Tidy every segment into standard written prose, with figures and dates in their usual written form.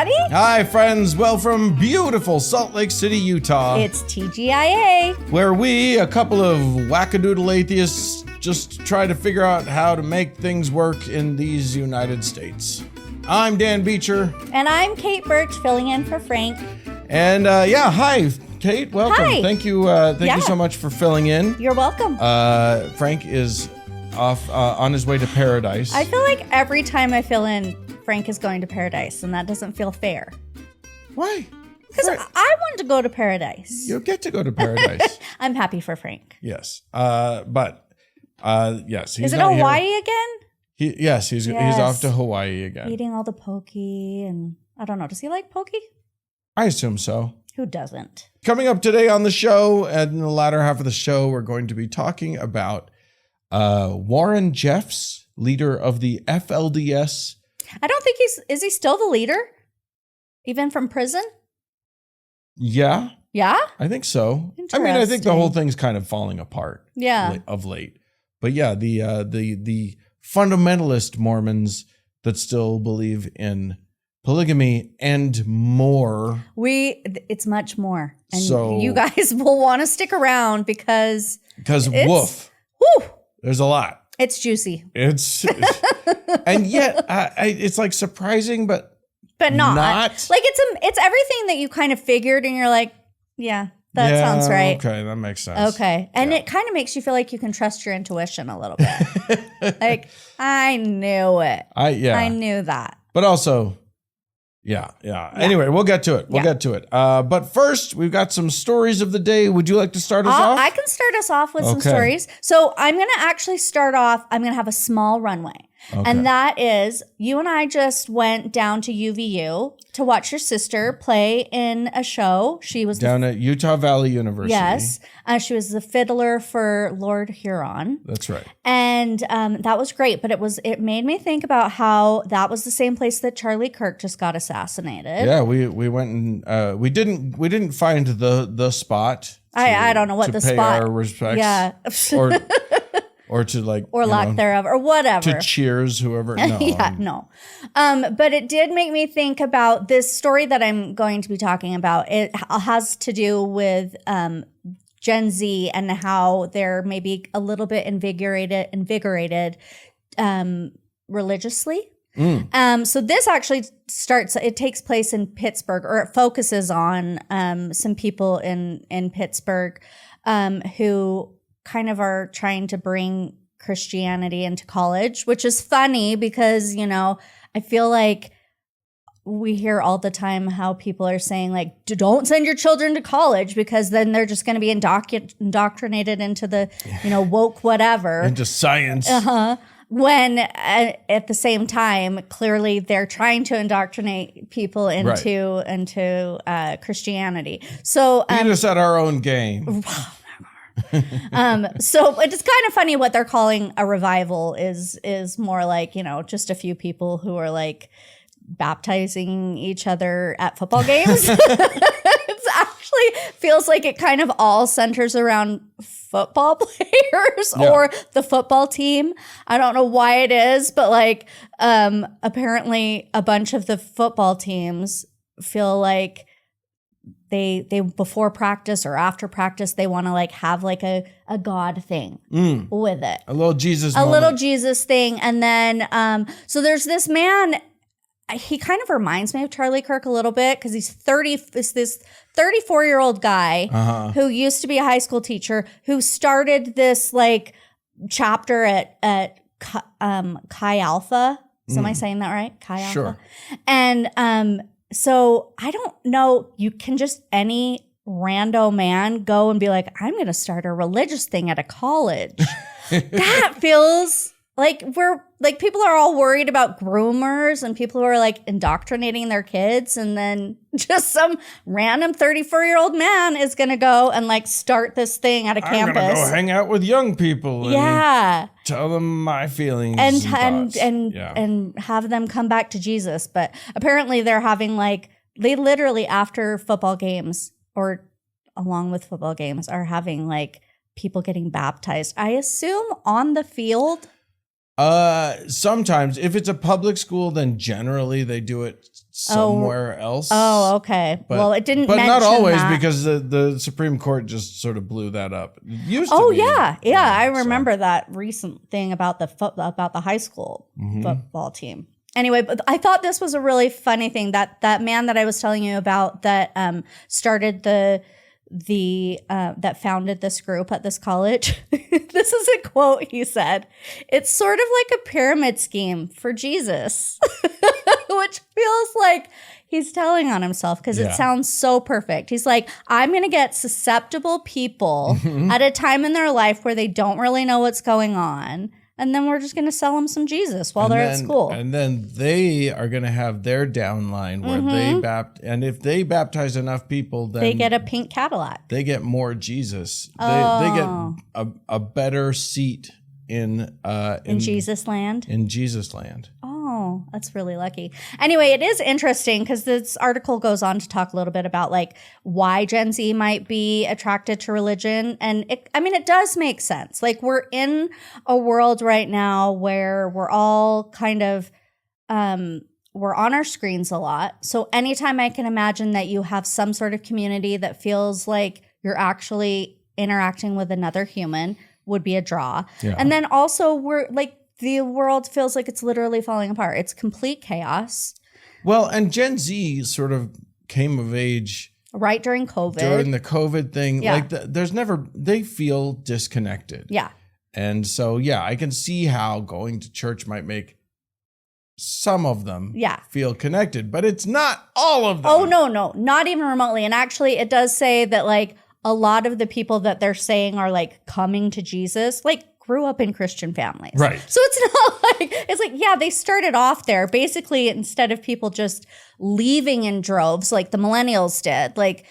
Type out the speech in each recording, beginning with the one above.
Daddy. Hi, friends. Well, from beautiful Salt Lake City, Utah. It's TGIA. Where we, a couple of wackadoodle atheists, just try to figure out how to make things work in these United States. I'm Dan Beecher. And I'm Kate Birch, filling in for Frank. And hi, Kate. Welcome. Hi. Thank you so much for filling in. You're welcome. Frank is off on his way to paradise. I feel like every time I fill in, Frank is going to paradise, and that doesn't feel fair. Why? Because I want to go to paradise. You'll get to go to paradise. I'm happy for Frank. Yes. Yes. He's Is it not Hawaii here. again? He's off to Hawaii again. Eating all the pokey, and I don't know. Does he like pokey? I assume so. Who doesn't? Coming up today on the show, and in the latter half of the show, we're going to be talking about Warren Jeffs, leader of the FLDS. I don't think is he still the leader? Even from prison? Yeah. Yeah? I think so. I mean, I think the whole thing's kind of falling apart. Yeah. Of late. But yeah, the fundamentalist Mormons that still believe in polygamy and more. It's much more. And so, you guys will want to stick around because woof. Whew, there's a lot. it's juicy. And yet it's like surprising, but not. Not. Like it's everything that you kind of figured and you're like, yeah, that sounds right. Okay, that makes sense. Okay. And it kind of makes you feel like you can trust your intuition a little bit. Like, I knew it. I knew that. But also, yeah. Anyway, we'll get to it. But first, we've got some stories of the day. Would you like to start us off? I can start us off with some stories. So I'm going to actually start off. I'm going to have a small runway. Okay. And that is, you and I just went down to UVU to watch your sister play in a show. She was down at Utah Valley University. Yes. She was the fiddler for Lord Huron. That's right. And that was great. But it made me think about how that was the same place that Charlie Kirk just got assassinated. Yeah, we went and we didn't find the spot. I don't know what the pay spot. Our respects. Yeah. Or to like, or lack thereof, or whatever. To cheers whoever. No. Yeah, no. But it did make me think about this story that I'm going to be talking about. It has to do with Gen Z and how they're maybe a little bit invigorated religiously. So this actually it takes place in Pittsburgh, or it focuses on some people in Pittsburgh who kind of are trying to bring Christianity into college, which is funny because, I feel like we hear all the time how people are saying like, don't send your children to college because then they're just going to be indoctrinated into the, woke whatever. Into science. When at the same time, clearly they're trying to indoctrinate people into Christianity. So beat us at our own game. So it's kind of funny what they're calling a revival is more like, just a few people who are like baptizing each other at football games. It's actually feels like it kind of all centers around football players or the football team. I don't know why it is, but like apparently a bunch of the football teams feel like they before practice or after practice, they want to like have like a God thing with it. A little Jesus thing. And then, so there's this man, he kind of reminds me of Charlie Kirk a little bit because he's this 34-year-old guy who used to be a high school teacher who started this like chapter at Chi Alpha. Am I saying that right? Chi Alpha? Sure. And, so I don't know, you can just any rando man go and be like, I'm going to start a religious thing at a college. That feels like people are all worried about groomers and people who are like indoctrinating their kids. And then just some random 34-year-old man is going to go and like start this thing at a campus. I'm going to go hang out with young people. And tell them my feelings and have them come back to Jesus. But apparently they're having they literally after football games or along with football games are having like people getting baptized. I assume on the field. Sometimes if it's a public school, then generally they do it somewhere else. Oh, okay. Well, it didn't but mention not always that. because the Supreme Court just sort of blew that up. It used to be, yeah. I remember that recent thing about the high school football team. Anyway, but I thought this was a really funny thing that man that I was telling you about that started that founded this group at this college. This is a quote he said. "It's sort of like a pyramid scheme for Jesus," which feels like he's telling on himself because it sounds so perfect. He's like, I'm going to get susceptible people at a time in their life where they don't really know what's going on. And then we're just going to sell them some Jesus while they're at school. And then they are going to have their downline where and if they baptize enough people, then they get a pink Cadillac. They get more Jesus. They get a better seat in Jesus land. In Jesus land. Oh, that's really lucky. Anyway, it is interesting because this article goes on to talk a little bit about like why Gen Z might be attracted to religion. And it does make sense. Like we're in a world right now where we're all kind of, we're on our screens a lot. So anytime I can imagine that you have some sort of community that feels like you're actually interacting with another human would be a draw. Yeah. And then also we're like, the world feels like it's literally falling apart. It's complete chaos. Well, and Gen Z sort of came of age right during COVID. During the COVID thing. Yeah. Like they feel disconnected. Yeah. And so, I can see how going to church might make some of them feel connected, but it's not all of them. Oh, no, not even remotely. And actually it does say that like a lot of the people that they're saying are like coming to Jesus, like grew up in Christian families. Right. So it's not like, it's like, they started off there. Basically, instead of people just leaving in droves like the millennials did, like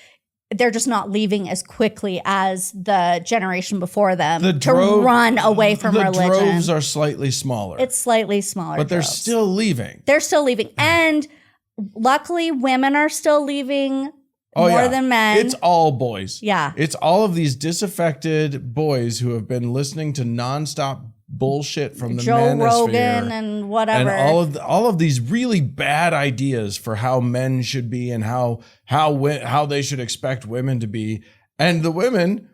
they're just not leaving as quickly as the generation before them run away from religion. The droves are slightly smaller. It's slightly smaller. But they're still leaving. They're still leaving. And luckily, women are still leaving more than men. It's all boys. Yeah. It's all of these disaffected boys who have been listening to nonstop bullshit from the Joe manosphere. Rogan and whatever. And all of these really bad ideas for how men should be and how they should expect women to be. And the women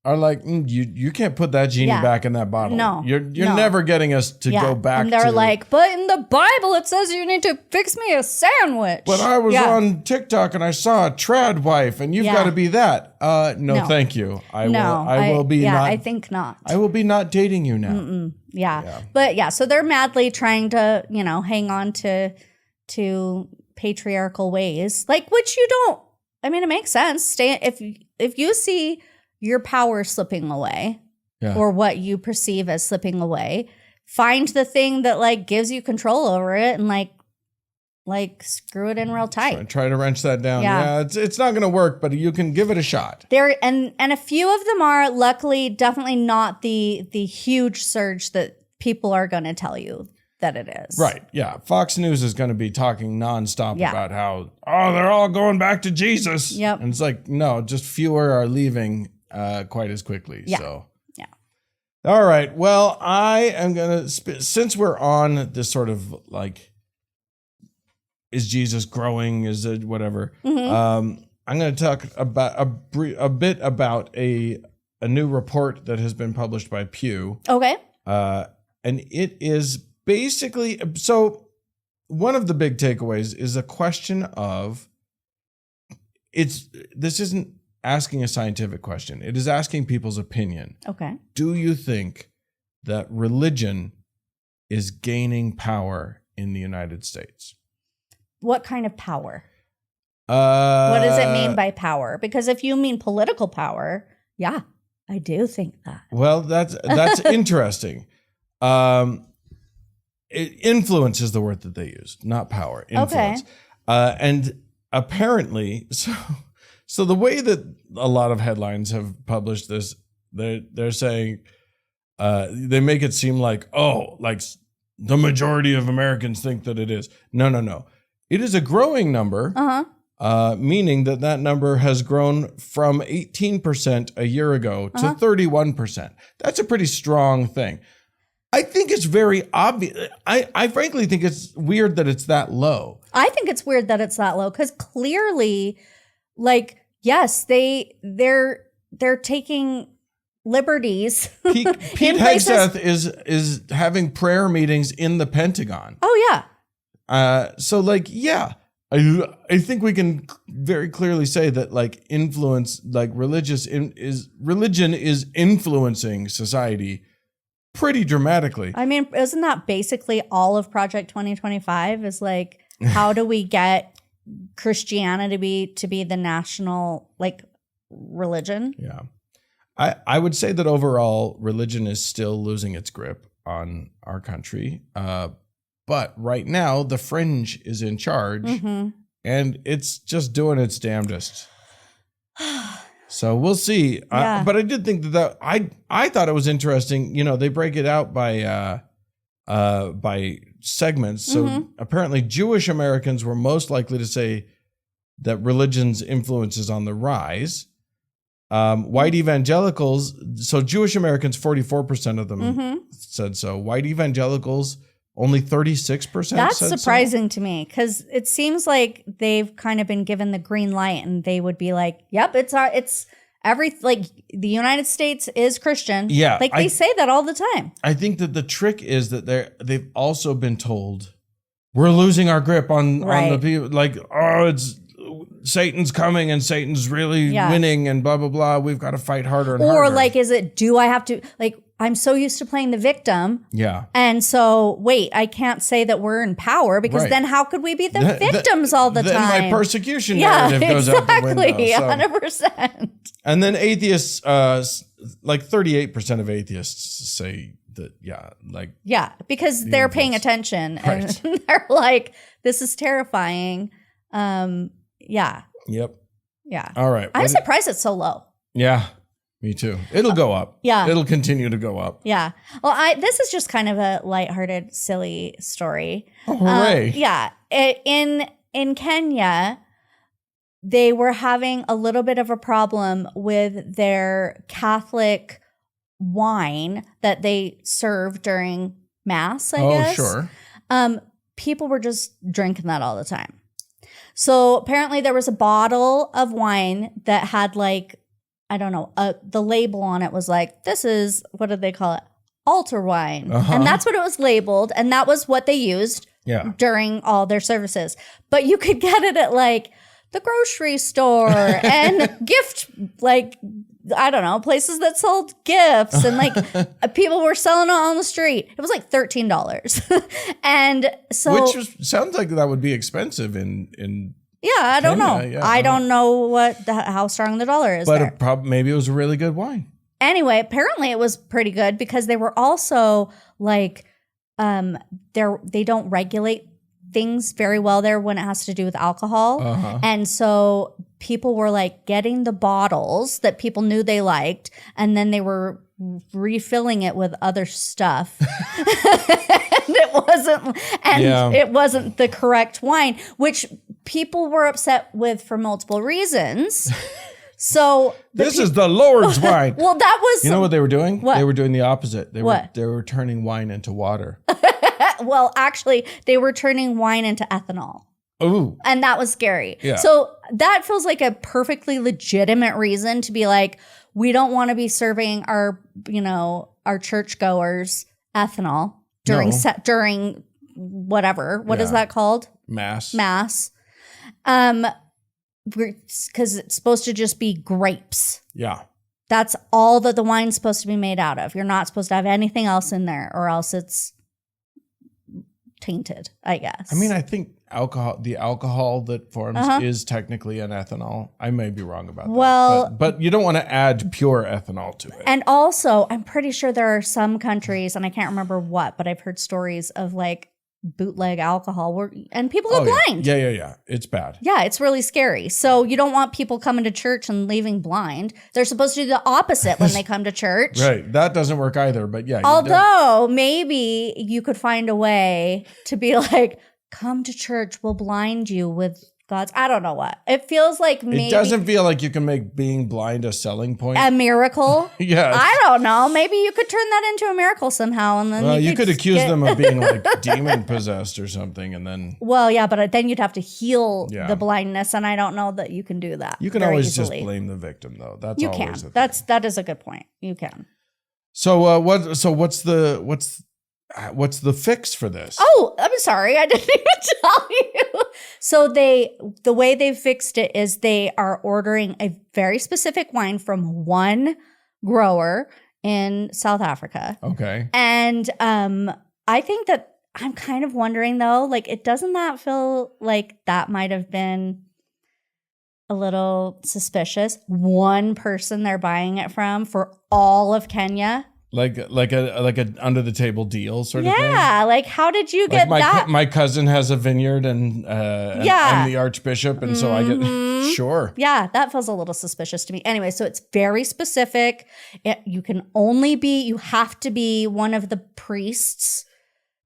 are like, you can't put that genie back in that bottle. No. You're never getting us to go back to... And they're like, but in the Bible it says you need to fix me a sandwich. But I was on TikTok and I saw a trad wife and you've got to be that. No, thank you. I will be not... I think not. I will be not dating you now. Yeah. But so they're madly trying to, hang on to patriarchal ways, like, which you don't... I mean, it makes sense. If you see your power slipping away or what you perceive as slipping away, find the thing that like gives you control over it and like screw it in real tight. Try to wrench that down. Yeah, it's not going to work, but you can give it a shot. And a few of them are luckily definitely not the huge surge that people are going to tell you that it is. Right. Yeah. Fox News is going to be talking nonstop about how, they're all going back to Jesus. Yep. And it's like, no, just fewer are leaving quite as quickly. Yeah. So, all right. Well, I am going to, since we're on this sort of like, is Jesus growing? Is it whatever? Mm-hmm. I'm going to talk about a bit about a new report that has been published by Pew. Okay. And it is basically, so one of the big takeaways is a question of, this isn't asking a scientific question. It is asking people's opinion. Okay. Do you think that religion is gaining power in the United States? What kind of power? What does it mean by power? Because if you mean political power, I do think that. Well, that's interesting. Influence is the word that they use, not power. Influence. Okay. And apparently, so the way that a lot of headlines have published this, they're saying they make it seem like, like the majority of Americans think that it is. No. It is a growing number. Meaning that number has grown from 18% a year ago to 31%. That's a pretty strong thing. I think it's very obvious. I frankly think it's weird that it's that low. I think it's weird that it's that low because clearly, like, yes, they're taking liberties. Pete Hegseth is having prayer meetings in the Pentagon. Oh yeah. So like, yeah, I think we can very clearly say that like influence, like religion is influencing society pretty dramatically. I mean, isn't that basically all of Project 2025 is like, how do we get Christianity to be the national like religion? Yeah. I would say that overall religion is still losing its grip on our country. But right now the fringe is in charge and it's just doing its damnedest. So we'll see. Yeah. But I did think that I thought it was interesting. You know, they break it out by segments. So apparently Jewish Americans were most likely to say that religion's influence is on the rise. White evangelicals, so Jewish Americans, 44% of them said so. White evangelicals, only 36%. That's said surprising to me because it seems like they've kind of been given the green light and they would be like, yep, it's like the United States is Christian. Yeah. Like they say that all the time. I think that the trick is that they've also been told we're losing our grip on the people. Like, oh, it's Satan's coming and Satan's really winning and blah, blah, blah. We've got to fight harder and harder. Or like, do I have to, like, I'm so used to playing the victim. Yeah. And so, wait, I can't say that we're in power because then how could we be the victims all the time? Then my persecution narrative goes out the window. So. 100%. And then atheists, like 38% of atheists say that, because they're paying attention and they're like, this is terrifying. Yep. Yeah. All right. I'm surprised it's so low. Yeah. Me too. It'll go up. Yeah. It'll continue to go up. Yeah. Well, this is just kind of a lighthearted, silly story. Oh, hooray. Yeah. In Kenya, they were having a little bit of a problem with their Catholic wine that they serve during Mass, I guess. Oh, sure. People were just drinking that all the time. So apparently there was a bottle of wine that had like, I don't know, the label on it was like, this is, what did they call it? Altar wine. And that's what it was labeled. And that was what they used during all their services. But you could get it at like the grocery store and gift, like, I don't know, places that sold gifts. And like people were selling it on the street. It was like $13. And so. Sounds like that would be expensive in yeah, I don't know. Yeah, I don't know how strong the dollar is. But maybe it was a really good wine. Anyway, apparently it was pretty good because they were also like, they don't regulate things very well there when it has to do with alcohol. And so people were like getting the bottles that people knew they liked, and then they were refilling it with other stuff. It wasn't the correct wine, which people were upset with for multiple reasons. So this is the Lord's wine. Well, that was, you know what they were doing? What? They were doing the opposite. They What? were turning wine into water. Well, actually, they were turning wine into ethanol. Ooh. And that was scary. Yeah. So that feels like a perfectly legitimate reason to be like, we don't want to be serving our churchgoers ethanol during whatever. What is that called? Mass. Because it's supposed to just be grapes. Yeah. That's all that the wine's supposed to be made out of. You're not supposed to have anything else in there, or else it's tainted, I guess. I mean, I think the alcohol that forms is technically an ethanol. I may be wrong about that. But you don't want to add pure ethanol to it. And also, I'm pretty sure there are some countries, and I can't remember what, but I've heard stories of like bootleg alcohol and people go blind. Yeah. It's bad. Yeah, it's really scary. So you don't want people coming to church and leaving blind. They're supposed to do the opposite when they come to church. Right. That doesn't work either. But yeah. Although maybe you could find a way to be like, come to church, we'll blind you with gods. I don't know what. It feels like maybe It doesn't feel like you can make being blind a selling point. a miracle. Yes. I don't know. Maybe you could turn that into a miracle somehow, and then Well, you could accuse them of being like demon possessed or something, and then Well, yeah, but then you'd have to heal Yeah. the blindness, and I don't know that you can do that. you can very always easily. just blame the victim, though. That's You always can. the thing. That is a good point. You can. So what's the fix for this? Oh, I'm sorry. I didn't even tell you. So the way they fixed it is they are ordering a very specific wine from one grower in South Africa. Okay. And I think that I'm kind of wondering though, like it doesn't that feel like that might have been a little suspicious? One person they're buying it from for all of Kenya. Like a under the table deal sort of thing. Yeah, like how did you get Like that? my cousin has a vineyard and Yeah. I'm the archbishop, and so I get sure. Yeah, that feels a little suspicious to me. Anyway, so it's very specific. You have to be one of the priests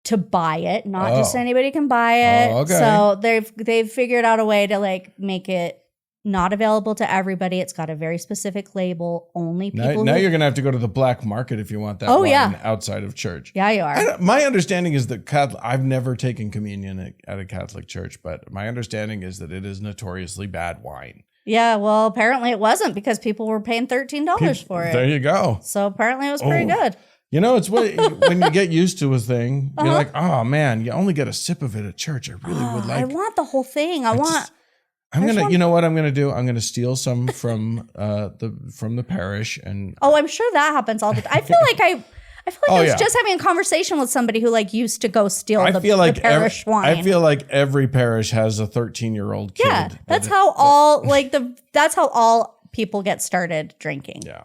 to buy it. Not just anybody can buy it. Oh, okay. So they've figured out a way to like make it not available to everybody. It's got a very specific label. Only people. Now you're gonna have to go to the black market if you want that Oh, wine yeah. outside of church. Yeah, you are. My understanding is that I've never taken communion at a Catholic church, but my understanding is that it is notoriously bad wine. Yeah, well, apparently it wasn't because people were paying $13 for it. There you go. So apparently it was pretty good. You know, it's when you get used to a thing, you're like, oh man, you only get a sip of it at church. I really would like. I want the whole thing. You know what I'm gonna do? I'm gonna steal some from the parish and. Oh, I'm sure that happens all the time. I feel like I was yeah. just having a conversation with somebody who like used to go steal the parish wine. I feel like every parish has a 13-year-old kid. Yeah, that's how all people get started drinking. Yeah.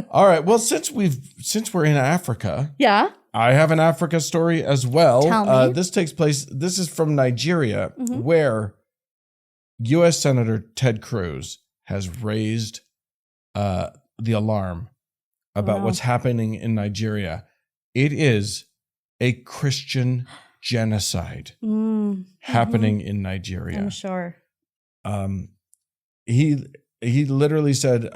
All right. Well, since we're in Africa, Yeah. I have an Africa story as well. Tell me. This is from Nigeria, where U.S. Senator Ted Cruz has raised the alarm about what's happening in Nigeria. It is a Christian genocide happening in Nigeria. I'm sure. He literally said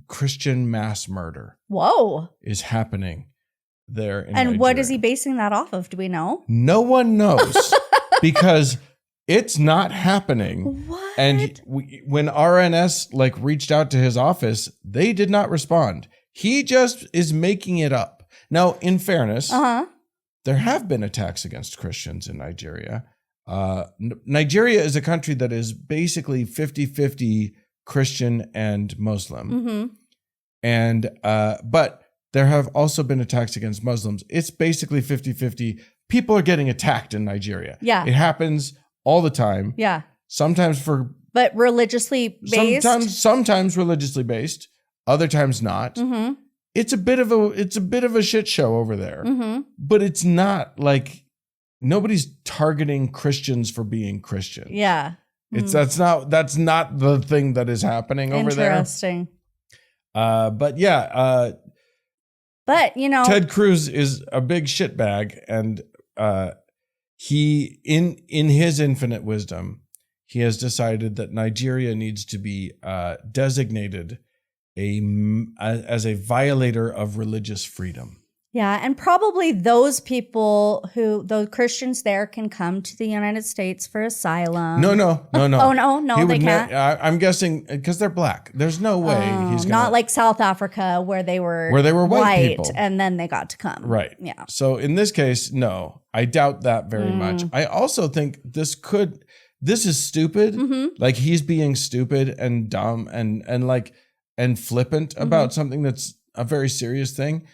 Christian mass murder Whoa. is happening there in And what Nigeria. is he basing that off of? Do we know? No one knows because it's not happening. What? And when RNS reached out to his office, they did not respond. He just is making it up. Now, in fairness, there have been attacks against Christians in Nigeria. Nigeria is a country that is basically 50-50 Christian and Muslim. And but there have also been attacks against Muslims. It's basically 50-50. People are getting attacked in Nigeria. Yeah. It happens all the time. Yeah. Sometimes But religiously based? Sometimes religiously based, other times not. It's a bit of a shit show over there. But it's not like nobody's targeting Christians for being Christian. Yeah. That's not the thing that is happening over there. Interesting. But yeah, But, you know. Ted Cruz is a big shitbag, and he, in his infinite wisdom, he has decided that Nigeria needs to be designated as a violator of religious freedom. Yeah, and probably those Christians there can come to the United States for asylum. No. Oh, no, they can't. I'm guessing because they're black. There's no way he's gonna, not like South Africa where they were white people. and then they got to come. Right. Yeah. So in this case, no, I doubt that very much. I also think this is stupid. Like he's being stupid and dumb and flippant about something that's a very serious thing.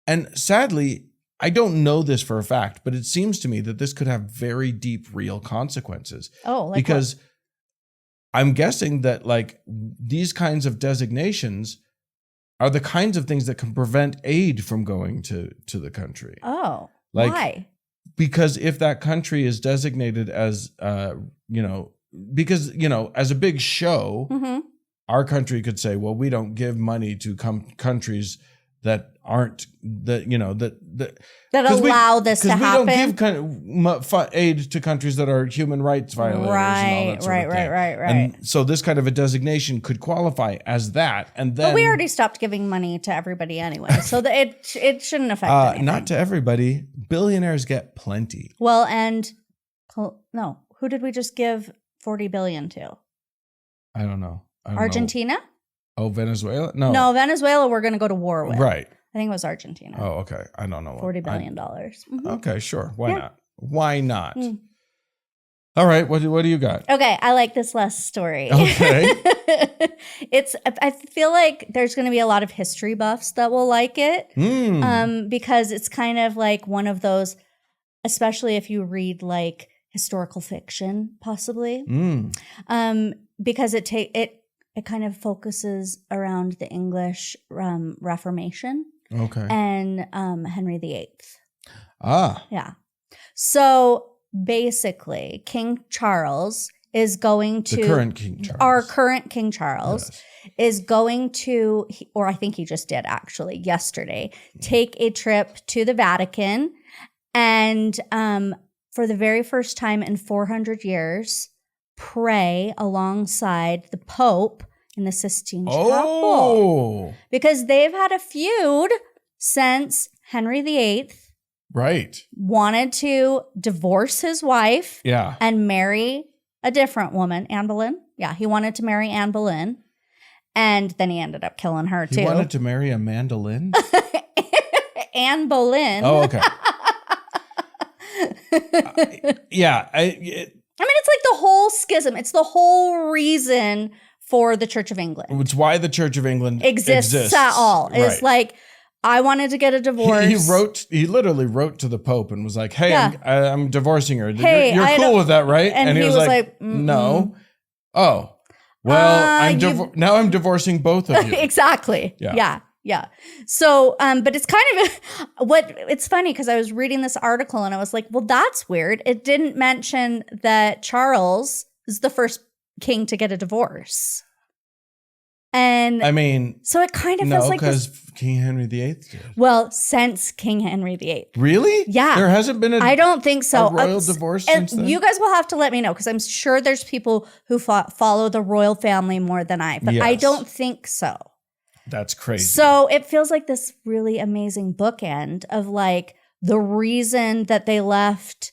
And sadly, I don't know this for a fact, but it seems to me that this could have very deep, real consequences. Oh, because what? I'm guessing that these kinds of designations are the kinds of things that can prevent aid from going to the country. Oh, why? Because if that country is designated as, as a big show, our country could say, well, we don't give money to countries that aren't that that allow this to happen. We don't give kind of aid to countries that are human rights violators and all that sort of thing. Right. And so this kind of a designation could qualify as that. And then, but we already stopped giving money to everybody anyway, so that it shouldn't affect anything. Not to everybody. Billionaires get plenty. Well, and no, who did we just give $40 billion to? I don't know. Argentina? Oh, Venezuela? No. No, Venezuela we're going to go to war with. Right. I think it was Argentina. Oh, okay. I don't know. $40 billion. Mm-hmm. Okay, sure. Why not? Why not? Mm. All right. What do you got? Okay. I like this last story. Okay. I feel like there's going to be a lot of history buffs that will like it. Because it's kind of like one of those, especially if you read like historical fiction, possibly. Because it kind of focuses around the English Reformation. Okay. And Henry VIII. Yeah. So basically, King Charles is going to... The current King Charles. Our current King Charles is going to, or I think he just did actually yesterday, take a trip to the Vatican and for the very first time in 400 years, pray alongside the Pope in the Sistine Chapel. Because they've had a feud since Henry VIII wanted to divorce his wife and marry a different woman, Anne Boleyn. Yeah, he wanted to marry Anne Boleyn. And then he ended up killing her too. He wanted to marry a mandolin? Anne Boleyn. Oh, okay. I mean, it's like the whole schism. It's the whole reason for the Church of England. It's why the Church of England exists at all. It's like, I wanted to get a divorce. He literally wrote to the Pope and was like, hey, I'm divorcing her. Hey, you're cool with that, right? And he was like, no. Oh, well, now I'm divorcing both of you. Exactly. Yeah. So, but it's kind of it's funny because I was reading this article and I was like, well, that's weird. It didn't mention that Charles is the first king to get a divorce. And I mean, so it kind of feels like because King Henry VIII did. Well, since King Henry VIII. Really? Yeah. There hasn't been I don't think so. A royal divorce since then? You guys will have to let me know because I'm sure there's people who follow the royal family more than I, but I don't think so. That's crazy. So it feels like this really amazing bookend of like the reason that they left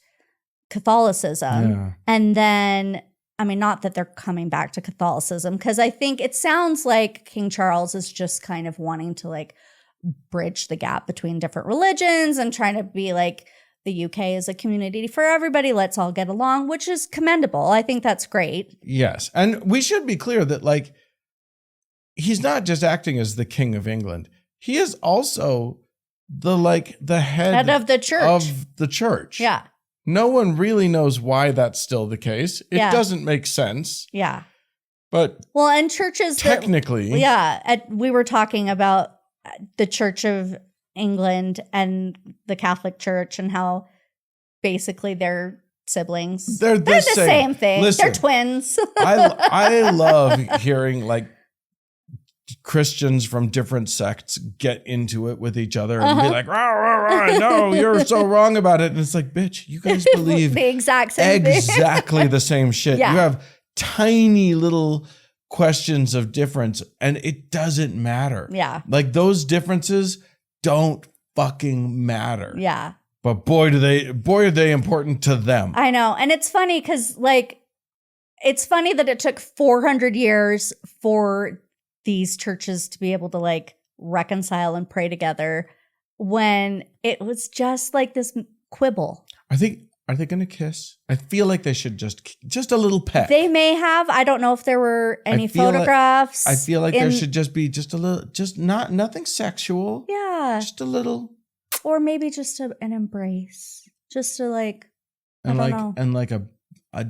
Catholicism and then, I mean, not that they're coming back to Catholicism, because I think it sounds like King Charles is just kind of wanting to like bridge the gap between different religions and trying to be like, the UK is a community for everybody. Let's all get along, which is commendable. I think that's great. Yes. And we should be clear that like, he's not just acting as the King of England. He is also the head of the church. Yeah. No one really knows why that's still the case. It doesn't make sense. Yeah. But and churches technically. We were talking about the Church of England and the Catholic Church and how basically they're siblings. They're the same thing. Listen, they're twins. I love hearing like Christians from different sects get into it with each other and be like, rah, rah, rah, no, you're so wrong about it. And it's like, bitch, you guys believe the exact same thing. The same shit. You have tiny little questions of difference and it doesn't matter. Yeah. Like those differences don't fucking matter. Yeah. But boy, are they important to them. I know. And it's funny because like, it's funny that it took 400 years for these churches to be able to like reconcile and pray together when it was just like this quibble. Are they going to kiss? I feel like they should just a little peck. They may have. I don't know if there were any photographs. I feel like there should just be just a little, just nothing sexual. Yeah. Just a little. Or maybe just an embrace. Just to like, I don't know. And like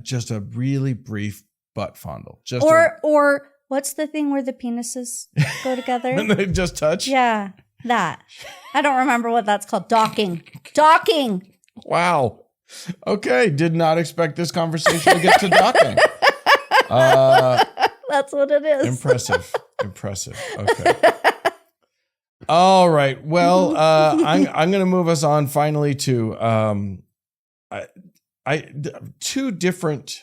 just a really brief butt fondle. Or what's the thing where the penises go together? And they just touch? Yeah, that. I don't remember what that's called. Docking. Docking. Wow. Okay. Did not expect this conversation to get to docking. That's what it is. Impressive. Okay. All right. Well, I'm going to move us on finally to two different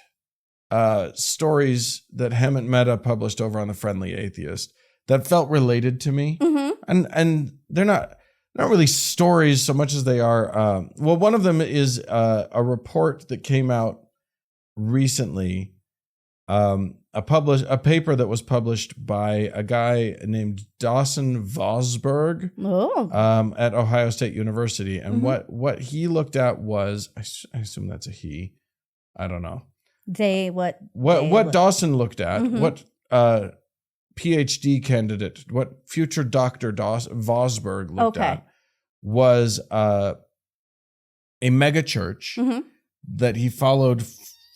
stories that Hemant Mehta published over on the Friendly Atheist that felt related to me, and they're not really stories so much as they are. Well, one of them is a report that came out recently. A paper that was published by a guy named Dawson Vosberg at Ohio State University. And what he looked at was, I assume that's a he. I don't know. What Dawson looked at, what PhD candidate, what future Dr. Vosberg looked at was a megachurch that he followed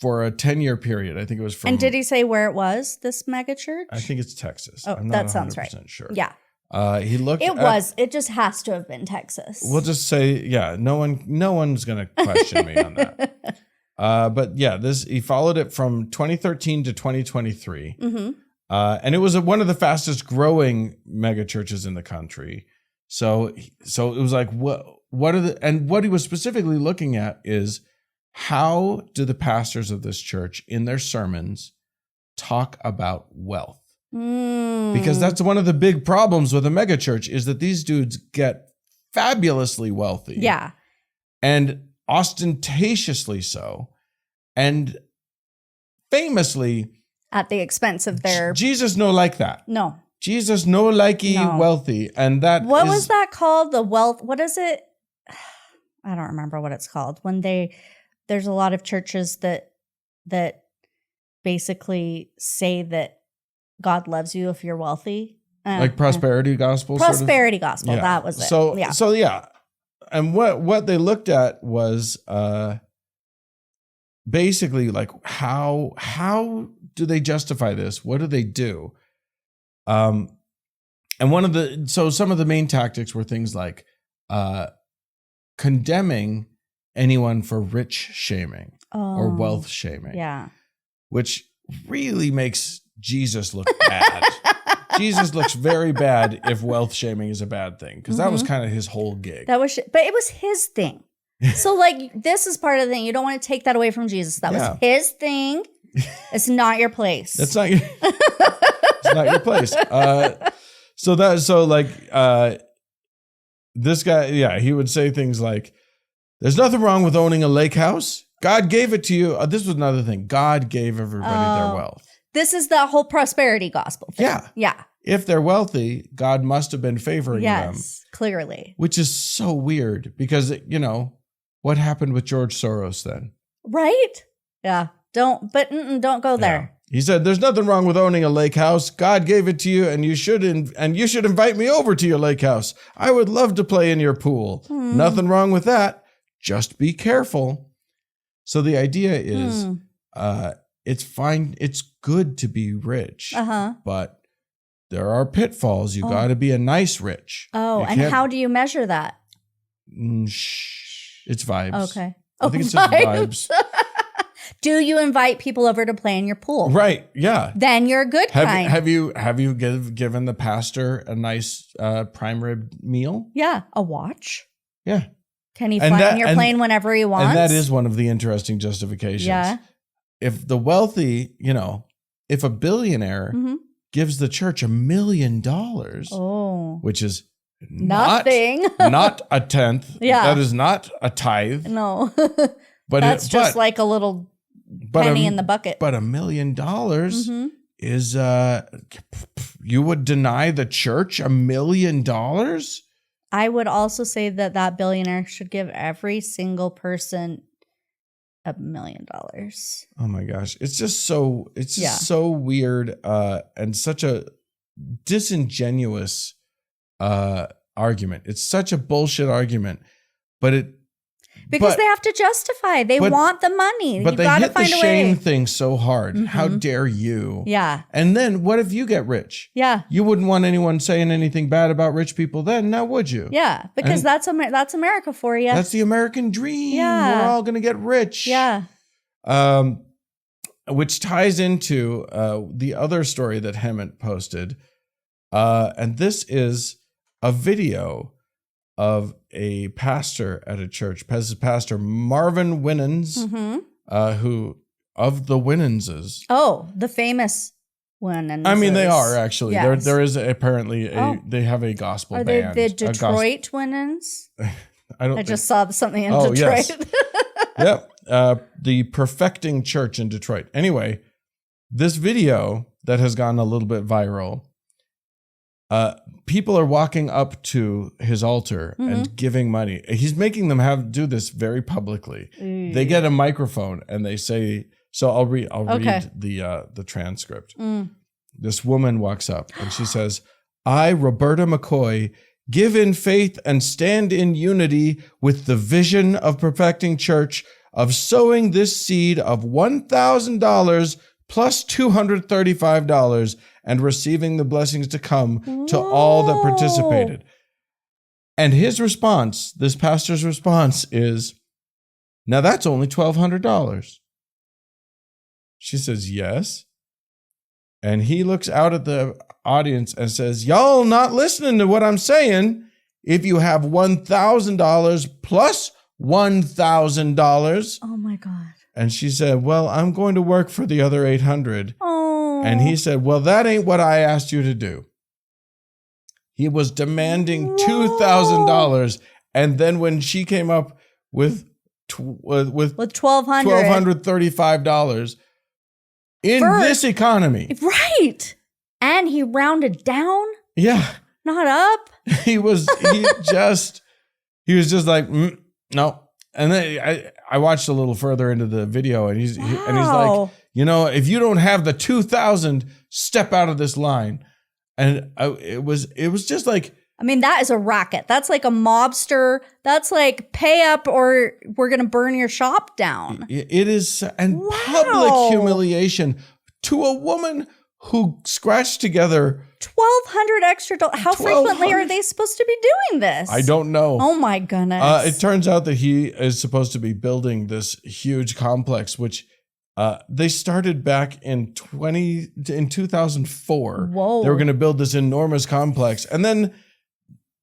for a 10-year period. I think it was from... And did he say where it was, this megachurch? I think it's Texas. Oh, I'm not that sounds right. sure. Yeah. He looked it just has to have been Texas. We'll just say, yeah, no one's going to question me on that. But yeah, he followed it from 2013 to 2023. And it was one of the fastest growing megachurches in the country. So it was like, what he was specifically looking at is, how do the pastors of this church in their sermons talk about wealth? Because that's one of the big problems with a megachurch, is that these dudes get fabulously wealthy. Yeah. And ostentatiously so. And famously, at the expense of their... Jesus no like that. No. Jesus no likey wealthy. And that What was that called? The wealth... What is it? I don't remember what it's called. When there's a lot of churches that basically say that God loves you if you're wealthy. Like prosperity gospel? Prosperity gospel. Yeah. That was it. So yeah. And what they looked at was basically like, how do they justify this? What do they do? And some of the main tactics were things like condemning anyone for rich shaming or wealth shaming. Yeah. Which really makes Jesus look bad. Jesus looks very bad if wealth shaming is a bad thing, because that was kind of his whole gig. But it was his thing. So like, this is part of the thing. You don't want to take that away from Jesus. That was his thing. It's not your place. That's not your it's not your place. This guy, he would say things like, there's nothing wrong with owning a lake house. God gave it to you. This was another thing. God gave everybody their wealth. This is the whole prosperity gospel thing. Yeah. Yeah. If they're wealthy, God must have been favoring them. Yes, clearly. Which is so weird because, what happened with George Soros then? Right? Yeah. Don't go there. Yeah. He said, there's nothing wrong with owning a lake house. God gave it to you, and you should invite me over to your lake house. I would love to play in your pool. Nothing wrong with that. Just be careful. So the idea is, it's fine. It's good to be rich, but there are pitfalls. You got to be a nice rich. Oh, and how do you measure that? It's vibes. Okay. I think it's just vibes. Do you invite people over to play in your pool? Right. Yeah. Then you're a good kind. Have you given the pastor a nice prime rib meal? Yeah. A watch? Yeah. Can he fly in your plane whenever he wants? And that is one of the interesting justifications. Yeah. If the wealthy, if a billionaire gives the church $1 million, which is nothing, not a tenth. Yeah. That is not a tithe. No. But that's just like a little penny in the bucket. But $1 million is, you would deny the church $1 million? I would also say that billionaire should give every single person $1 million. Oh my gosh. It's just so weird and such a disingenuous argument. It's such a bullshit argument, because they have to justify. They want the money. But they hit the shame thing so hard. How dare you? Yeah. And then what if you get rich? Yeah. You wouldn't want anyone saying anything bad about rich people then, now would you? Yeah, because that's America for you. That's the American dream. Yeah. We're all going to get rich. Yeah. Which ties into the other story that Hemant posted. And this is a video of a pastor at a church, Pastor Marvin Winans, who of the Winanses. Oh, the famous Winans. I mean, they are actually. Yes. There is apparently they have a gospel band. Are they the Detroit Winans? I just saw something in Detroit. Yes. Yep. The Perfecting Church in Detroit. Anyway, this video that has gone a little bit viral. People are walking up to his altar and giving money. He's making them do this very publicly. They get a microphone and they say, so I'll read the transcript. This woman walks up and she says, I, Roberta McCoy, give in faith and stand in unity with the vision of Perfecting Church of sowing this seed of $1,000 plus $235 and receiving the blessings to come to all that participated. And his response, this pastor's response is, now that's only $1,200. She says, yes. And he looks out at the audience and says, y'all not listening to what I'm saying. If you have $1,000 plus $1,000. Oh my God. And she said, well, I'm going to work for the other 800. Oh. And he said, well, that ain't what I asked you to do. He was demanding $2,000. And then when she came up with $1,235 in this economy. Right. And he rounded down. Yeah. Not up. He was just like, no. And then I watched a little further into the video and he's like, if you don't have the 2,000, step out of this line. And it was just like, I mean, that is a racket. That's like a mobster. That's like pay up or we're going to burn your shop down. It is, and public humiliation to a woman who scratched together $1,200 extra. How frequently are they supposed to be doing this? I don't know. Oh my goodness. It turns out that he is supposed to be building this huge complex, which they started back in 2004. Whoa. They were going to build this enormous complex. And then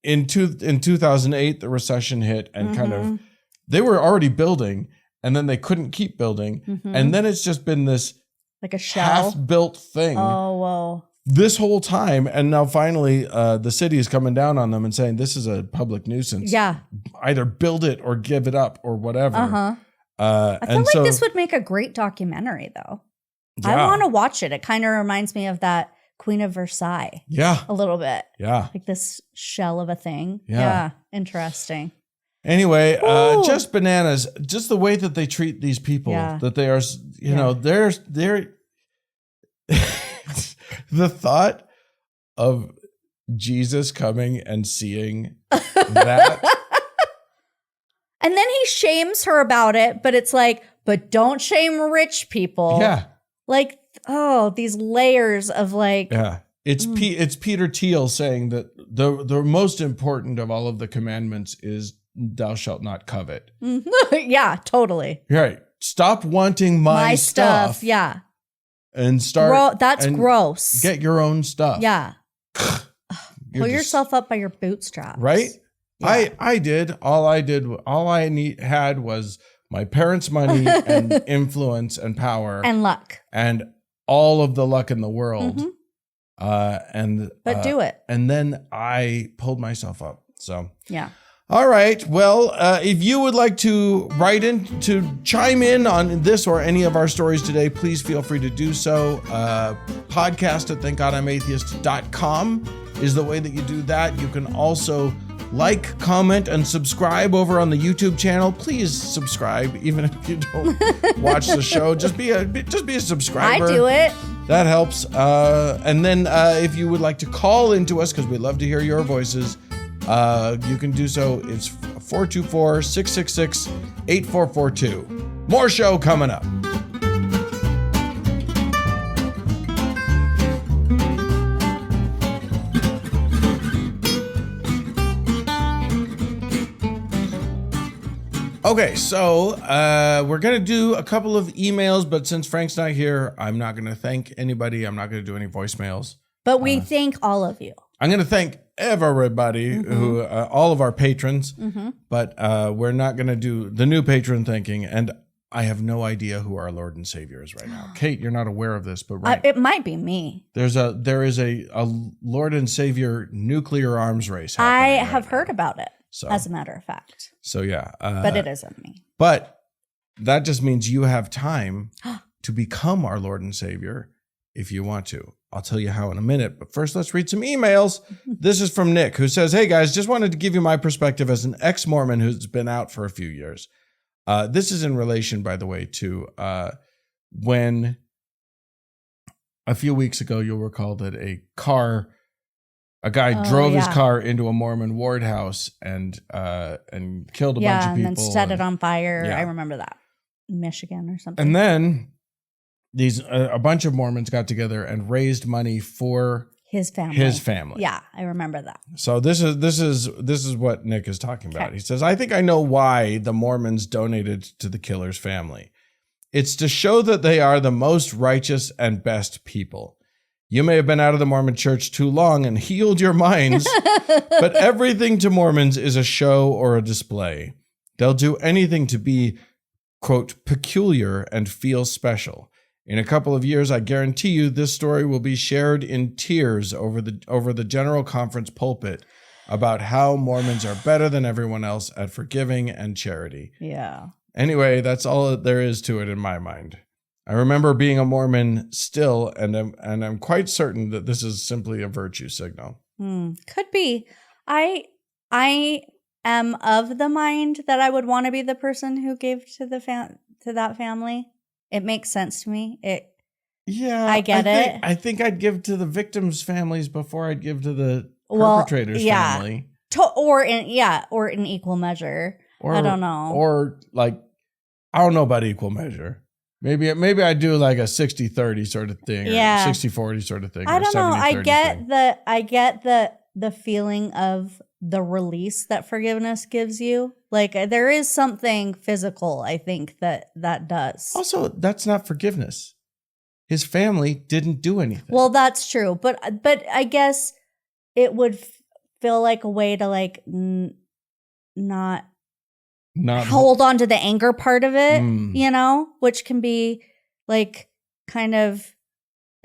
in 2008, the recession hit and kind of, they were already building and then they couldn't keep building. And then it's just been this like a shell half-built thing. Oh, whoa. This whole time. And now finally, the city is coming down on them and saying, this is a public nuisance. Yeah. Either build it or give it up or whatever. I feel like this would make a great documentary, though. Yeah. I want to watch it. It kind of reminds me of that Queen of Versailles. Yeah. A little bit. Yeah. Like this shell of a thing. Yeah. Interesting. Anyway, just bananas. Just the way that they treat these people. Yeah. That they are, they're the thought of Jesus coming and seeing that. And then he shames her about it, but it's like, but don't shame rich people. Yeah. Like, these layers of like. Yeah. It's Peter Thiel saying that the most important of all of the commandments is thou shalt not covet. Yeah, totally. Right. Stop wanting my stuff. Yeah. And start. That's gross. Get your own stuff. Yeah. Pull yourself up by your bootstraps. Right? Yeah. I did. All I had was my parents' money and influence and power. And luck. And all of the luck in the world. But do it. And then I pulled myself up. So. Yeah. All right. Well, if you would like to write in to chime in on this or any of our stories today, please feel free to do so. Podcast at thankgodimatheist.com is the way that you do that. You can also like, comment, and subscribe over on the YouTube channel. Please subscribe, even if you don't watch the show. Just be a subscriber. I do it. That helps. And then if you would like to call into us, because we love to hear your voices, you can do so. It's 424-666-8442. More show coming up. Okay, so we're going to do a couple of emails, but since Frank's not here, I'm not going to thank anybody. I'm not going to do any voicemails. But we thank all of you. I'm going to thank everybody who, all of our patrons, but we're not going to do the new patron thinking. And I have no idea who our Lord and Savior is right now. Kate, you're not aware of this, but it might be me. there is a Lord and Savior nuclear arms race I happening have right heard now. about it, So, as a matter of fact. so yeah. But it isn't me. But that just means you have time to become our Lord and Savior if you want to. I'll tell you how in a minute. But first, let's read some emails. This is from Nick, who says, "Hey guys, just wanted to give you my perspective as an ex-Mormon who's been out for a few years. This is in relation, by the way, to when a few weeks ago, you'll recall that a guy drove his car into a Mormon ward house and killed a bunch of people. And then set it on fire. Yeah. I remember that. Michigan or something. And then a bunch of Mormons got together and raised money for his family. Yeah, I remember that. So this is what Nick is talking about. Okay. He says, "I think I know why the Mormons donated to the killer's family. It's to show that they are the most righteous and best people. You may have been out of the Mormon church too long and healed your minds, but everything to Mormons is a show or a display. They'll do anything to be, quote, peculiar and feel special. In a couple of years, I guarantee you this story will be shared in tears over the general conference pulpit about how Mormons are better than everyone else at forgiving and charity." Yeah. Anyway, that's all there is to it in my mind. I remember being a Mormon still, and I'm quite certain that this is simply a virtue signal. Could be. I am of the mind that I would want to be the person who gave to that family. It makes sense to me. I get it. I think I'd give to the victims' families before I'd give to the perpetrators' family. Or in equal measure. I don't know. Or like, I don't know about equal measure. Maybe I'd do like a 60-30 sort of thing, or 60-40 sort of thing. I don't know. I get the feeling of the release that forgiveness gives you. Like, there is something physical, I think, that does. Also, that's not forgiveness. His family didn't do anything. Well, that's true. But I guess it would feel like a way to like not hold on to the anger part of it, you know, which can be like kind of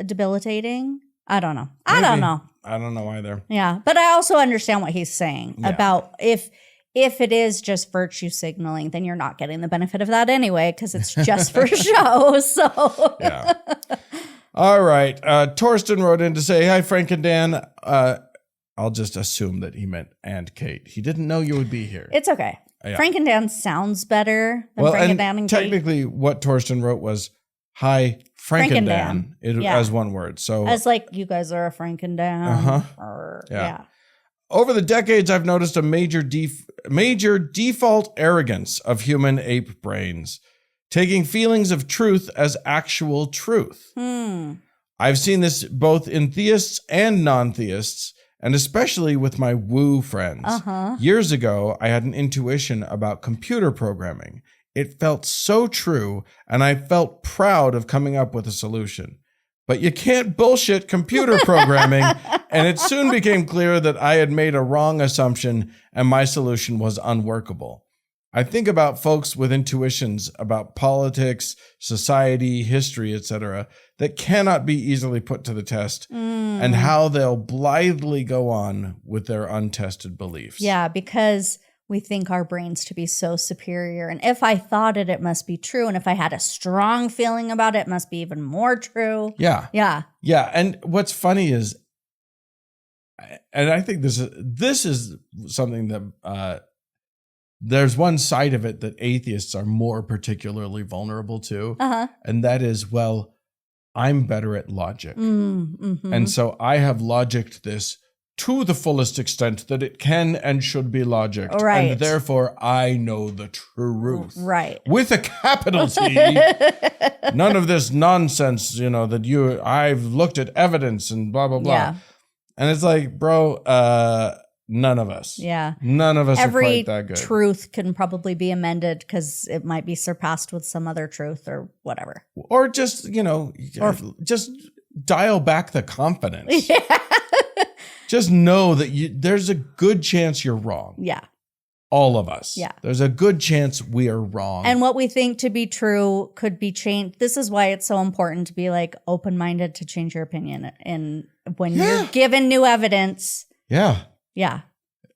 debilitating. I don't know. Maybe. I don't know either. Yeah. But I also understand what he's saying about if it is just virtue signaling, then you're not getting the benefit of that anyway, because it's just for show. So yeah. All right. Torsten wrote in to say, "Hi, Frank and Dan." I'll just assume that he meant and Kate. He didn't know you would be here. It's okay. Yeah. Frank and Dan sounds better than Frank and Dan and technically Kate. What Torsten wrote was, "Hi, Frank and Dan." As one word. So as like, you guys are a Frank and Dan. Yeah. Over the decades, I've noticed a major default arrogance of human ape brains, taking feelings of truth as actual truth. I've seen this both in theists and non-theists, and especially with my woo friends. Years ago, I had an intuition about computer programming. It felt so true, and I felt proud of coming up with a solution. But you can't bullshit computer programming, and it soon became clear that I had made a wrong assumption and my solution was unworkable. I think about folks with intuitions about politics, society, history, etc., that cannot be easily put to the test, and how they'll blithely go on with their untested beliefs. Yeah, because we think our brains to be so superior. And if I thought it must be true. And if I had a strong feeling about it must be even more true. Yeah. Yeah. Yeah. And what's funny is, and I think this is something that there's one side of it that atheists are more particularly vulnerable to. And that is, well, I'm better at logic. And so I have logicked this to the fullest extent that it can and should be logicked. Right. And therefore, I know the truth. Right. With a capital T. None of this nonsense, that I've looked at evidence and blah, blah, blah. Yeah. And it's like, bro, none of us. Yeah. None of us are quite that good. Every truth can probably be amended because it might be surpassed with some other truth or whatever. Or just, just dial back the confidence. Yeah. just know that there's a good chance you're wrong. Yeah. All of us. Yeah. There's a good chance we are wrong. And what we think to be true could be changed. This is why it's so important to be like open-minded to change your opinion. And when you're given new evidence. Yeah. Yeah.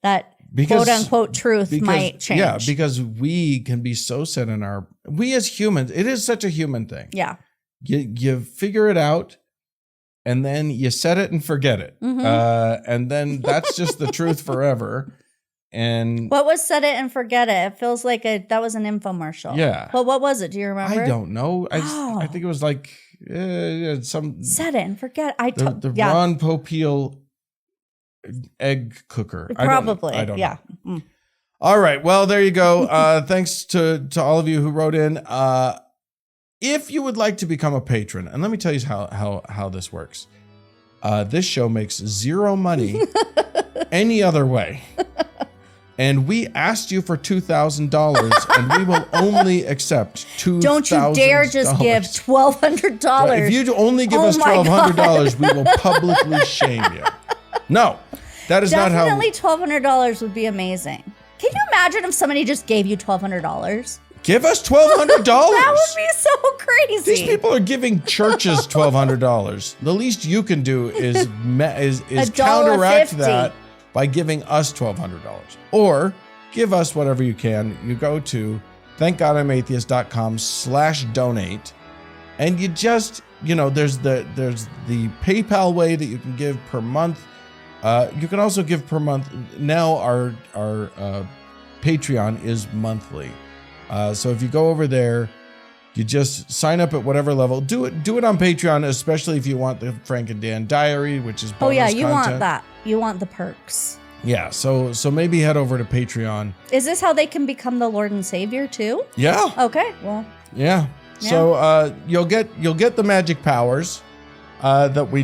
That quote unquote truth might change. Yeah. Because we can be so set in we as humans, it is such a human thing. Yeah. You figure it out. And then you set it and forget it. Mm-hmm. And then that's just the truth forever. And what was set it and forget it? It feels like that was an infomercial. Yeah. But what was it? Do you remember? I don't know. I think it was like some set it and forget. The Ron Popeil egg cooker. Probably. I don't know. Mm. All right. Well, there you go. Thanks to all of you who wrote in. If you would like to become a patron, and let me tell you how this works. This show makes zero money any other way. And we asked you for $2,000, and we will only accept $2,000. Don't you dare just give $1,200. If you only give us $1,200, we will publicly shame you. No, that is not how. Definitely $1,200 would be amazing. Can you imagine if somebody just gave you $1,200? Give us $1,200. That would be so crazy. These people are giving churches $1,200. The least you can do is counteract that by giving us $1,200. Or give us whatever you can. You go to thankgodimatheist.com/donate. And you just, there's the PayPal way that you can give per month. You can also give per month. Now our Patreon is monthly. So if you go over there, you just sign up at whatever level. Do it on Patreon, especially if you want the Frank and Dan diary, which is bonus content. You want that. You want the perks. Yeah, so maybe head over to Patreon. Is this how they can become the Lord and Savior too? Yeah. Okay. Well. Yeah. So you'll get the magic powers that we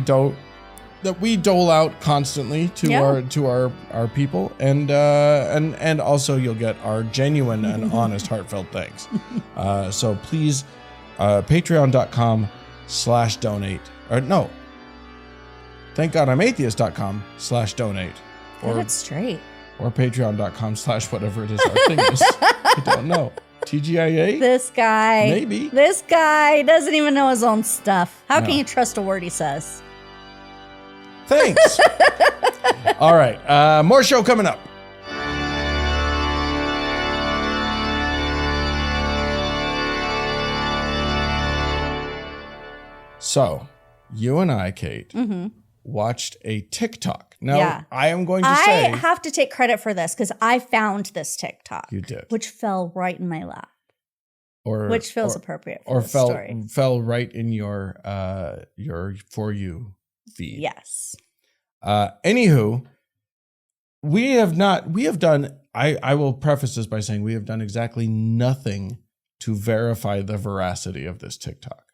dole out constantly to our people, and also you'll get our genuine and honest, heartfelt thanks. So please, patreon.com/donate, or no, thankgodimatheist.com/donate. Get it straight. Or patreon.com/whatever it is our thing is. I don't know. TGIA? This guy. Maybe. This guy doesn't even know his own stuff. How can you trust a word he says? Thanks. All right. More show coming up. So, you and I, Kate, watched a TikTok. Now, I am going to say... I have to take credit for this because I found this TikTok. You did. Which fell right in my lap. Which feels appropriate for this story. Fell right in your For You feed. Yes. Anywho, we have done, I will preface this by saying we have done exactly nothing to verify the veracity of this TikTok.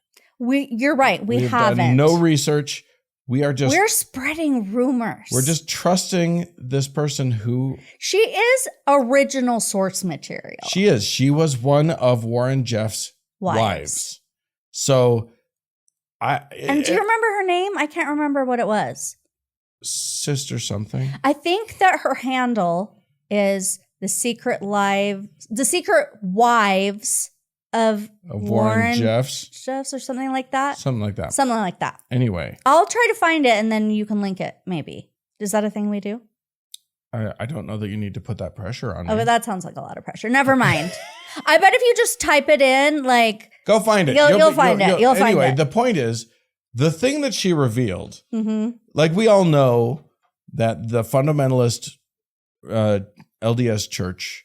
You're right. We haven't done no research. We're spreading rumors. We're just trusting this person who... She is original source material. She is. She was one of Warren Jeff's wives. So And do you remember her name? I can't remember what it was. Sister something. I think that her handle is the secret wives of Warren Jeffs or something like that. Something like that. Anyway. I'll try to find it and then you can link it, maybe. Is that a thing we do? I don't know that you need to put that pressure on me. Oh, but that sounds like a lot of pressure. Never mind. I bet if you just type it in, go find it. You'll find it. Anyway, the point is, the thing that she revealed, we all know that the fundamentalist LDS church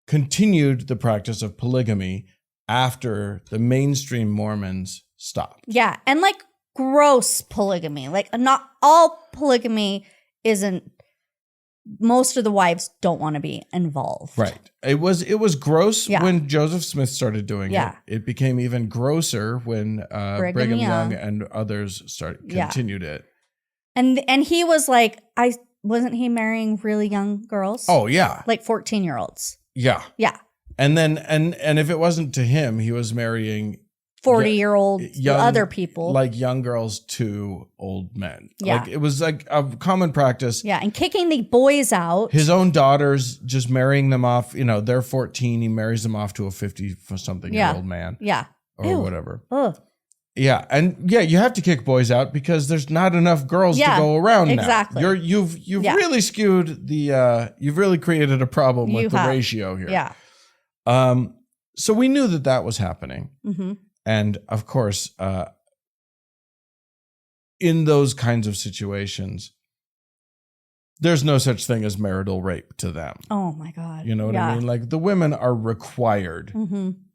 continued the practice of polygamy after the mainstream Mormons stopped. Yeah, and gross polygamy. Not all polygamy isn't. Most of the wives don't want to be involved. Right. It was gross when Joseph Smith started doing it. It became even grosser when Brigham Young and others continued it. And he was wasn't he marrying really young girls? Oh yeah. 14-year-olds. Yeah. Yeah. And then and if it wasn't to him, he was marrying 40-year-old young, other people. like young girls to old men. Yeah. Like it was like a common practice. Yeah, and kicking the boys out. His own daughters, just marrying them off. You know, they're 14. He marries them off to a 50-something-year-old man. Yeah. Or whatever. Ugh. Yeah, and you have to kick boys out because there's not enough girls to go around now. Exactly. You've really skewed the you've really created a problem with the ratio here. Yeah. So we knew that was happening. Mm-hmm. And of course, in those kinds of situations, there's no such thing as marital rape to them. Oh my God. You know what I mean? Like the women are required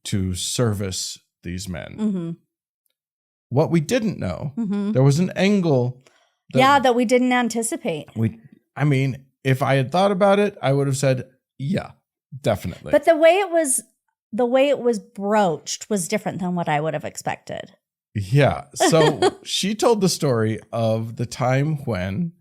to service these men. Mm-hmm. What we didn't know, there was an angle. That we didn't anticipate. I mean, if I had thought about it, I would have said, yeah, definitely. But the way it was broached was different than what I would have expected. Yeah. So she told the story of the time when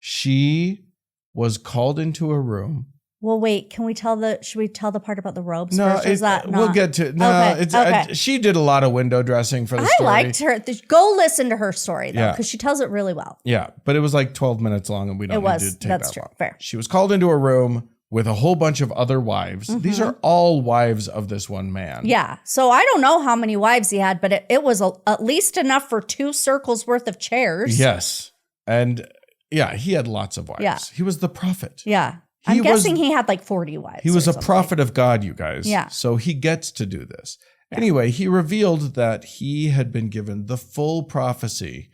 she was called into a room. Well, wait, should we tell the part about the robes No, first? Or is that not? We'll get to Okay. she did a lot of window dressing for the story. I liked her. Go listen to her story though, because Yeah. she tells it really well. Yeah, but it was like 12 minutes long and we don't need to take That's that true. long. Fair. She was called into a room with a whole bunch of other wives. These are all wives of this one man. Yeah. So I don't know how many wives he had, but it was at least enough for 2 circles worth of chairs. Yes. And yeah, he had lots of wives. Yeah. He was the prophet. Yeah. I'm guessing he had like 40 wives. He was a something. prophet of God, you guys. Yeah. So he gets to do this. Yeah. Anyway, he revealed that he had been given the full prophecy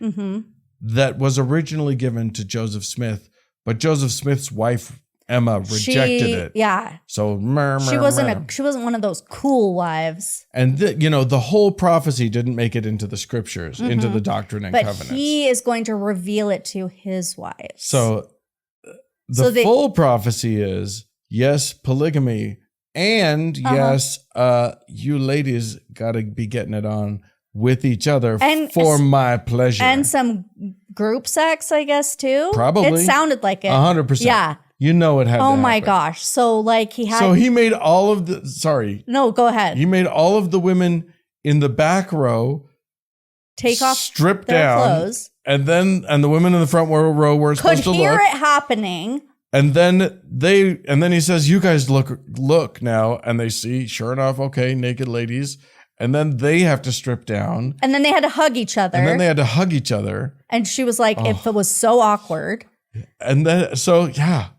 that was originally given to Joseph Smith, but Joseph Smith's wife, Emma, rejected it. Yeah. So she wasn't one of those cool wives. And the whole prophecy didn't make it into the scriptures, into the Doctrine and Covenants. But he is going to reveal it to his wives. So the full prophecy is, yes, polygamy, and yes, you ladies got to be getting it on with each other for my pleasure. And some group sex, I guess, too. Probably. It sounded like it. 100%. Yeah. You know it had to happen. Oh my gosh. So like he had... So he made all of the... Sorry. No, go ahead. He made all of the women in the back row take off strip their down, clothes. And the women in the front row were supposed to look. Could hear it happening. And then he says, you guys look now. And they see, sure enough, okay, naked ladies. And then they have to strip down. And then they had to hug each other. And she was like, if it was so awkward. And then, so yeah,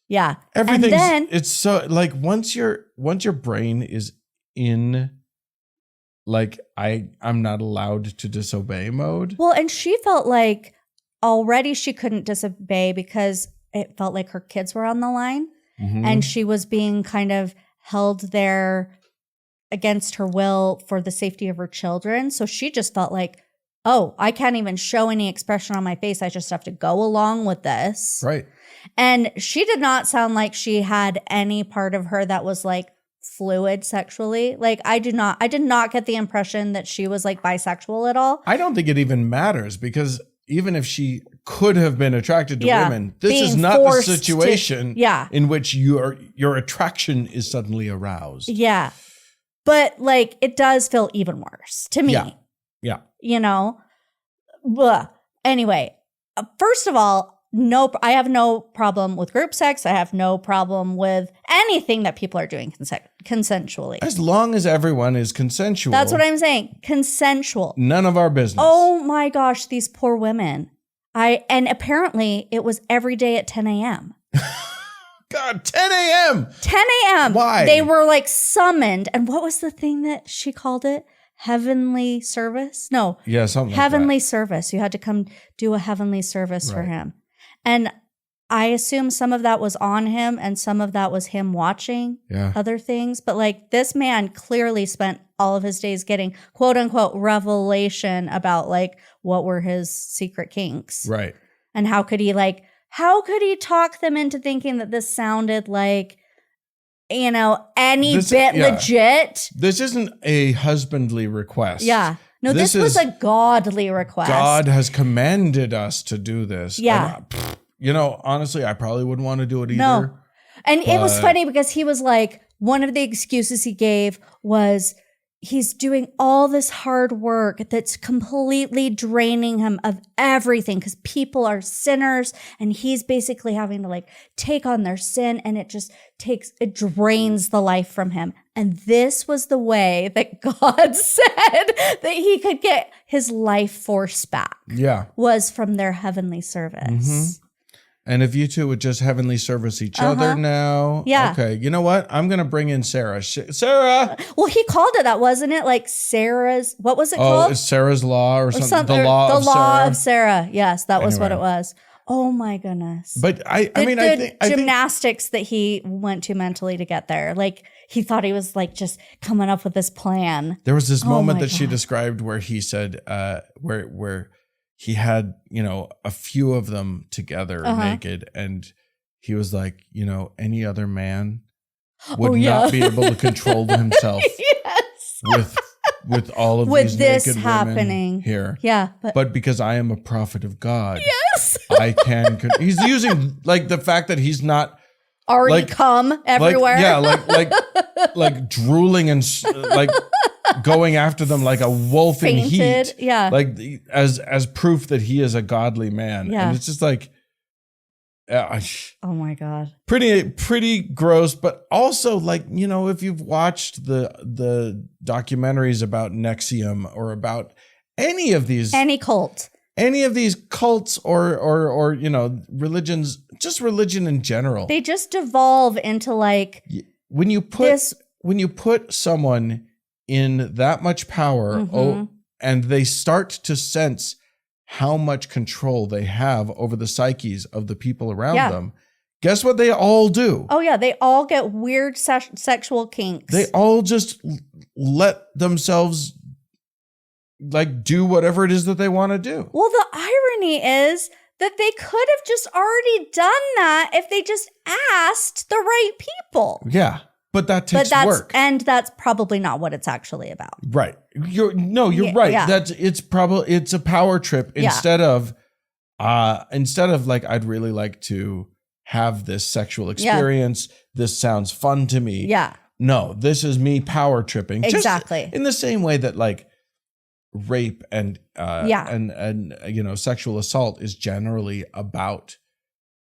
yeah. Everything's, it's so like once your brain is in like, I'm not allowed to disobey mode. Well, and she felt like already she couldn't disobey because it felt like her kids were on the line and she was being kind of held there against her will for the safety of her children. So she just felt like, oh, I can't even show any expression on my face. I just have to go along with this. Right. And she did not sound like she had any part of her that was like fluid sexually. Like I did not get the impression that she was like bisexual at all. I don't think it even matters because even if she could have been attracted to women, this is not the situation in which your attraction is suddenly aroused. Yeah. But like it does feel even worse to me. Yeah. You know? Blah. Anyway, first of all, I have no problem with group sex. I have no problem with anything that people are doing consensually. As long as everyone is consensual. That's what I'm saying. Consensual. None of our business. Oh my gosh, these poor women. And apparently it was every day at 10 a.m. God, 10 a.m. 10 a.m. Why? They were like summoned. And what was the thing that she called it? Heavenly service? No. Yeah, something heavenly like that. Service. You had to come do a heavenly service for him. And I assume some of that was on him and some of that was him watching other things. But like this man clearly spent all of his days getting quote unquote revelation about like what were his secret kinks. Right. And how could he talk them into thinking that this sounded like, legit? This isn't a husbandly request. Yeah. No, this was a godly request. God has commanded us to do this. Yeah. And, honestly, I probably wouldn't want to do it either. No. And it was funny because he was like, one of the excuses he gave was, he's doing all this hard work that's completely draining him of everything because people are sinners and he's basically having to like take on their sin, and it drains the life from him. And this was the way that God said that he could get his life force back. Yeah. Was from their heavenly service. Mm-hmm. And if you two would just heavenly service each other now. Yeah. Okay. You know what? I'm going to bring in Sarah. Sarah! Well, he called it that, wasn't it? Like Sarah's, what was it called? Oh, it's Sarah's Law or something. The Law of Sarah. Yes, that was what it was. Oh my goodness. But I think gymnastics that he went to mentally to get there. Like he thought he was like just coming up with this plan. There was this moment that she described where he said, where he had, a few of them together naked, and he was like, any other man would not be able to control himself with all of these this naked happening women here. Yeah. But because I am a prophet of God, yes, I can. He's using like the fact that he's not already come everywhere. Like drooling and like going after them like a wolf in heat. Yeah. Like as proof that he is a godly man. Yeah. And it's just like, oh my God. Pretty gross, but also like, if you've watched the documentaries about NXIVM or about any of these cults or religions, just religion in general, they just devolve into like when you put someone in that much power, and they start to sense how much control they have over the psyches of the people around them. Guess what they all do? Oh yeah, they all get weird sexual kinks. They all just let themselves like do whatever it is that they want to do. Well, the irony is that they could have just already done that if they just asked the right people. Yeah. But that takes work. And that's probably not what it's actually about. Right. You're right. Yeah. It's a power trip instead of like, I'd really like to have this sexual experience. Yeah. This sounds fun to me. Yeah. No, this is me power tripping. Exactly. Just in the same way that like rape and sexual assault is generally about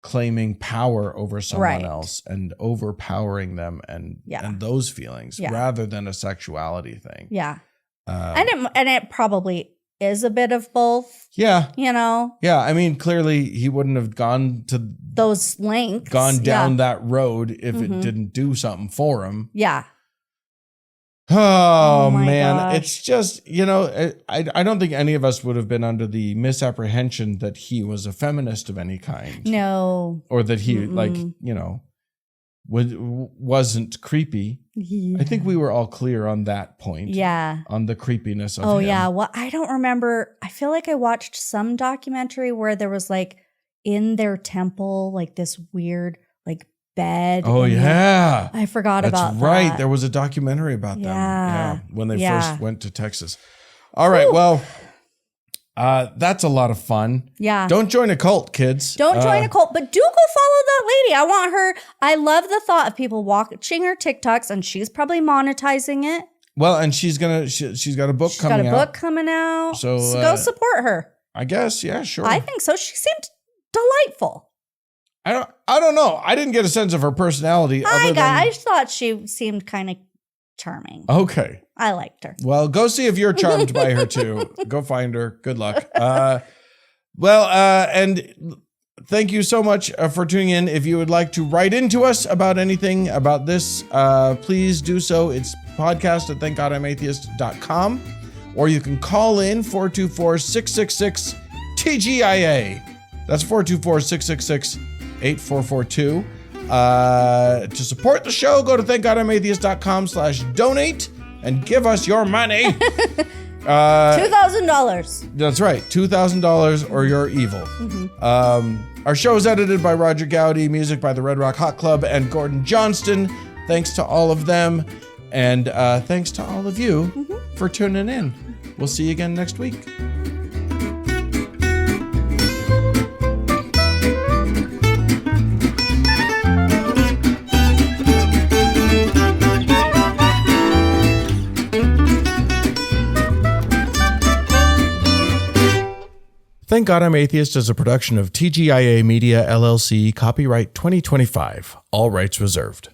claiming power over someone else and overpowering them and those feelings rather than a sexuality thing. Yeah. And it probably is a bit of both. Yeah. Yeah. I mean, clearly he wouldn't have gone to those lengths, gone down that road if it didn't do something for him. Yeah. Oh man, gosh. It's just, I don't think any of us would have been under the misapprehension that he was a feminist of any kind. No. Or that he wasn't creepy. Yeah. I think we were all clear on that point. Yeah. On the creepiness of him. Oh yeah. Well, I don't remember. I feel like I watched some documentary where there was like in their temple, like this weird, like bed. Oh yeah. I forgot about that. That's right. There was a documentary about them. Yeah. When they first went to Texas. All right. Ooh. Well, that's a lot of fun. Yeah. Don't join a cult, kids. Don't join a cult, but do go follow that lady. I want her. I love the thought of people watching her TikToks, and she's probably monetizing it. Well, and she's got a book coming out. She's got a book coming out. So go support her. I guess. Yeah, sure. I think so. She seemed delightful. I don't know. I didn't get a sense of her personality. I thought she seemed kind of charming. Okay. I liked her. Well, go see if you're charmed by her too. Go find her. Good luck. And thank you so much for tuning in. If you would like to write into us about anything about this, please do so. It's podcast@thankgodimatheist.com, or you can call in 424-666-TGIA. That's 424-666-8442. To support the show, go to thankgodimatheist.com/donate and give us your money. $2,000. That's right. $2,000 or you're evil. Mm-hmm. Our show is edited by Roger Gowdy, music by the Red Rock Hot Club and Gordon Johnston. Thanks to all of them. And thanks to all of you for tuning in. We'll see you again next week. Thank God I'm Atheist is a production of TGIA Media LLC, copyright 2025, all rights reserved.